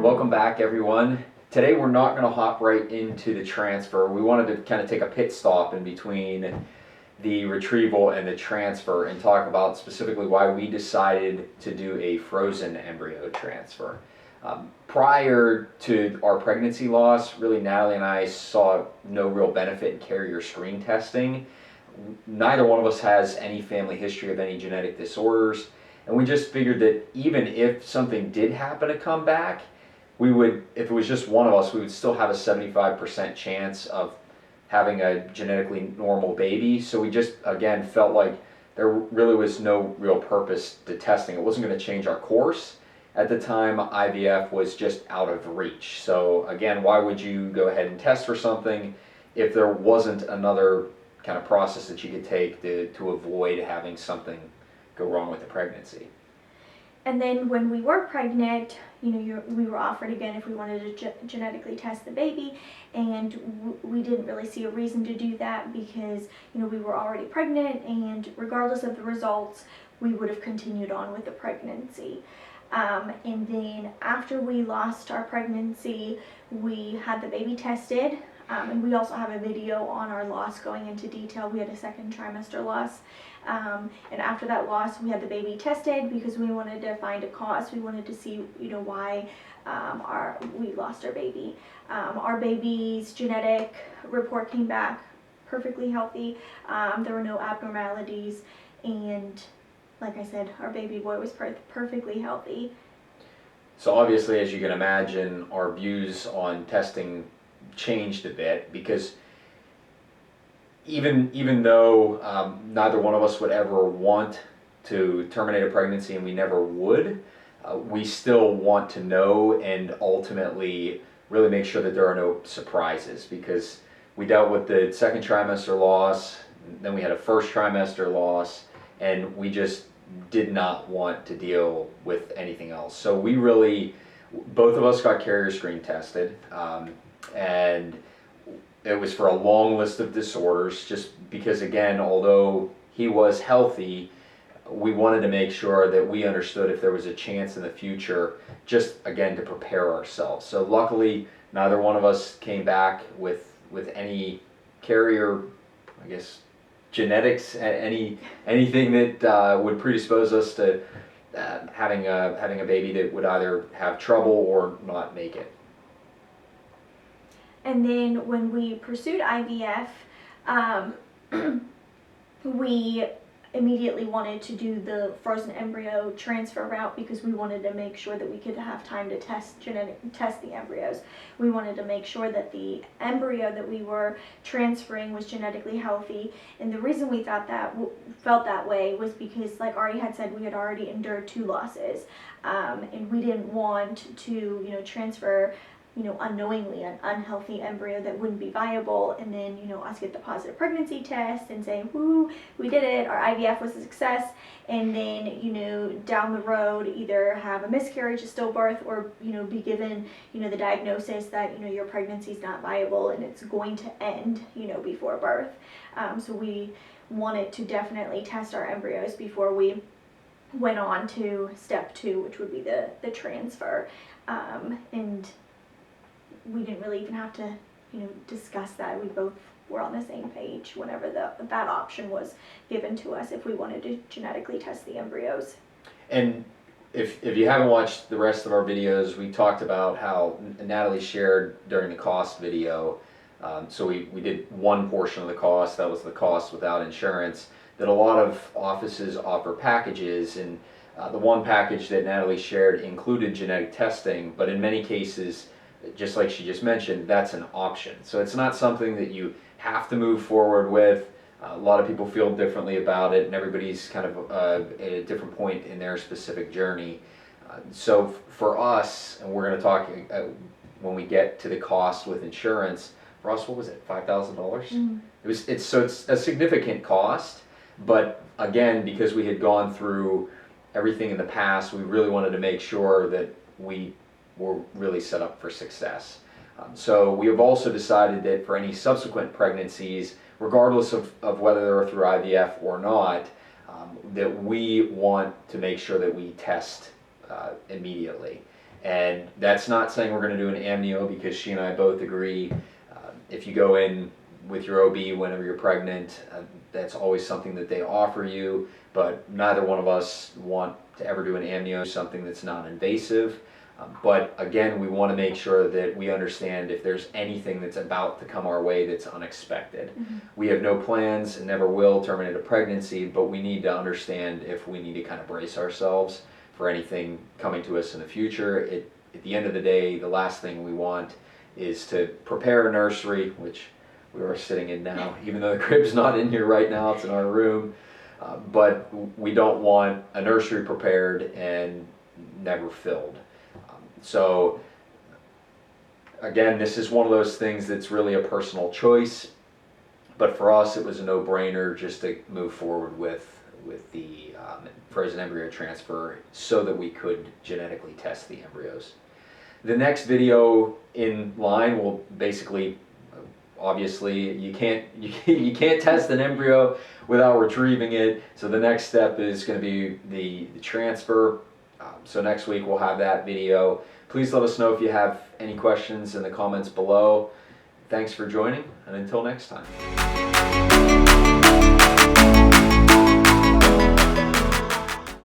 Welcome back, everyone. Today we're not going to hop right into the transfer. We wanted to kind of take a pit stop in between the retrieval and the transfer and talk about specifically why we decided to do a frozen embryo transfer. Prior to our pregnancy loss, really Natalie and I saw no real benefit in carrier screen testing. Neither one of us has any family history of any genetic disorders, and we just figured that even if something did happen to come back, we would, if it was just one of us, we would still have a 75% chance of having a genetically normal baby. So we just, again, felt like there really was no real purpose to testing. It wasn't going to change our course. At the time, IVF was just out of reach. So again, why would you go ahead and test for something if there wasn't another kind of process that you could take to avoid having something go wrong with the pregnancy? And then when we were pregnant, we were offered again if we wanted to genetically test the baby, and we didn't really see a reason to do that because we were already pregnant, and regardless of the results, we would have continued on with the pregnancy. And then after we lost our pregnancy, we had the baby tested, and we also have a video on our loss going into detail. We had a second trimester loss. And after that loss, we had the baby tested because we wanted to find a cause. We wanted to see, why we lost our baby. Our baby's genetic report came back perfectly healthy. There were no abnormalities, and like I said, our baby boy was perfectly healthy. So obviously, as you can imagine, our views on testing changed a bit because even though neither one of us would ever want to terminate a pregnancy, and we never would, we still want to know and ultimately really make sure that there are no surprises, because we dealt with the second trimester loss, then we had a first trimester loss, and we just did not want to deal with anything else. So we really, both of us got carrier screen tested, and it was for a long list of disorders, just because, again, although he was healthy, we wanted to make sure that we understood if there was a chance in the future, just again to prepare ourselves. So luckily, neither one of us came back with any carrier, I guess, genetics, anything that would predispose us to having a baby that would either have trouble or not make it. And then when we pursued IVF, we immediately wanted to do the frozen embryo transfer route because we wanted to make sure that we could have time to test the embryos. We wanted to make sure that the embryo that we were transferring was genetically healthy. And the reason we felt that way was because, like Ari had said, we had already endured 2 losses, and we didn't want to transfer unknowingly an unhealthy embryo that wouldn't be viable, and then us get the positive pregnancy test and say, woo, we did it, our IVF was a success, and then down the road either have a miscarriage, a stillbirth, or be given the diagnosis that your pregnancy is not viable and it's going to end before birth. So we wanted to definitely test our embryos before we went on to step 2, which would be the transfer, and we didn't really even have to, discuss that. We both were on the same page whenever that option was given to us if we wanted to genetically test the embryos. And if you haven't watched the rest of our videos, we talked about how Natalie shared during the cost video. So we did one portion of the cost, that was the cost without insurance, that a lot of offices offer packages, and the one package that Natalie shared included genetic testing, but in many cases, just like she just mentioned, that's an option. So it's not something that you have to move forward with. A lot of people feel differently about it, and everybody's kind of at a different point in their specific journey. So for us, and we're going to talk when we get to the cost with insurance, for us, what was it, $5,000? Mm-hmm. It's a significant cost, but again, because we had gone through everything in the past, we really wanted to make sure that we were really set up for success. So we have also decided that for any subsequent pregnancies, regardless of whether they're through IVF or not, that we want to make sure that we test immediately. And that's not saying we're going to do an amnio, because she and I both agree, if you go in with your OB whenever you're pregnant, that's always something that they offer you, but neither one of us want to ever do an amnio, something that's non-invasive. But again, we want to make sure that we understand if there's anything that's about to come our way that's unexpected. We have no plans and never will terminate a pregnancy, but we need to understand if we need to kind of brace ourselves for anything coming to us in the future. At the end of the day, the last thing we want is to prepare a nursery, which we are sitting in now, even though the crib's not in here right now, it's in our room. But we don't want a nursery prepared and never filled. So again, this is one of those things that's really a personal choice, but for us it was a no-brainer just to move forward with the frozen embryo transfer so that we could genetically test the embryos. The next video in line will basically, obviously you can't test an embryo without retrieving it, so the next step is going to be the transfer. So next week we'll have that video. Please let us know if you have any questions in the comments below. Thanks for joining, and until next time.